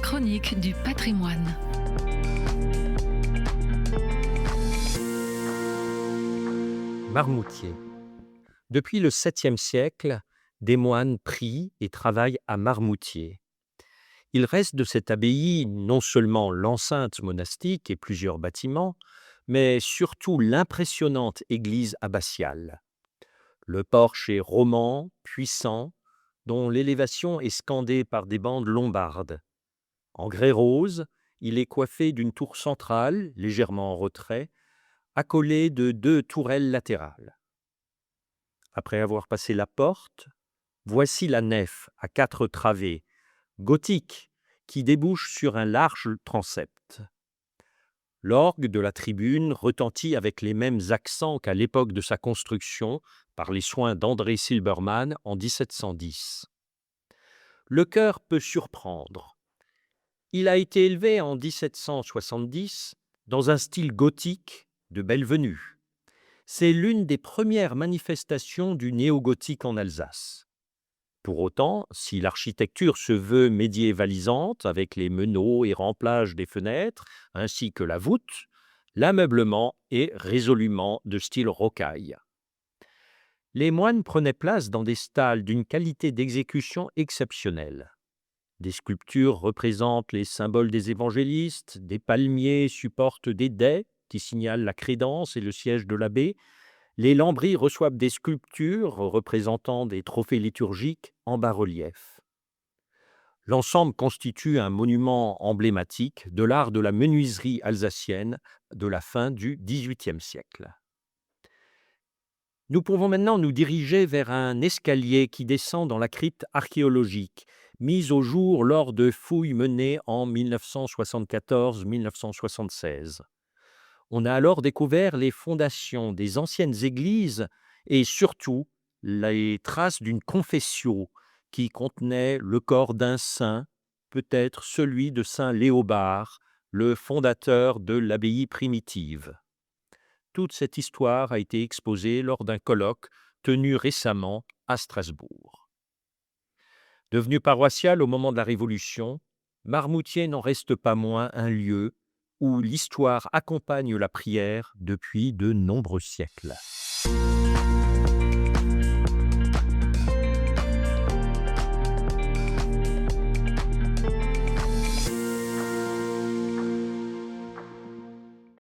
chronique du patrimoine. Marmoutier. Depuis le 7e siècle, des moines prient et travaillent à Marmoutier. Il reste de cette abbaye non seulement l'enceinte monastique et plusieurs bâtiments, mais surtout l'impressionnante église abbatiale. Le porche est roman, puissant, dont l'élévation est scandée par des bandes lombardes. En grès rose, il est coiffé d'une tour centrale, légèrement en retrait, accolée de 2 tourelles latérales. Après avoir passé la porte, voici la nef à 4 travées, gothique, qui débouche sur un large transept. L'orgue de la tribune retentit avec les mêmes accents qu'à l'époque de sa construction par les soins d'André Silbermann en 1710. Le chœur peut surprendre. Il a été élevé en 1770 dans un style gothique de belle venue. C'est l'une des premières manifestations du néogothique en Alsace. Pour autant, si l'architecture se veut médiévalisante avec les meneaux et remplages des fenêtres, ainsi que la voûte, l'ameublement est résolument de style rocaille. Les moines prenaient place dans des stalles d'une qualité d'exécution exceptionnelle. Des sculptures représentent les symboles des évangélistes, des palmiers supportent des dais qui signalent la crédence et le siège de l'abbé. Les lambris reçoivent des sculptures représentant des trophées liturgiques en bas-relief. L'ensemble constitue un monument emblématique de l'art de la menuiserie alsacienne de la fin du XVIIIe siècle. Nous pouvons maintenant nous diriger vers un escalier qui descend dans la crypte archéologique, mise au jour lors de fouilles menées en 1974-1976. On a alors découvert les fondations des anciennes églises et surtout les traces d'une confessio qui contenait le corps d'un saint, peut-être celui de saint Léobard, le fondateur de l'abbaye primitive. Toute cette histoire a été exposée lors d'un colloque tenu récemment à Strasbourg. Devenu paroissial au moment de la Révolution, Marmoutier n'en reste pas moins un lieu où l'histoire accompagne la prière depuis de nombreux siècles.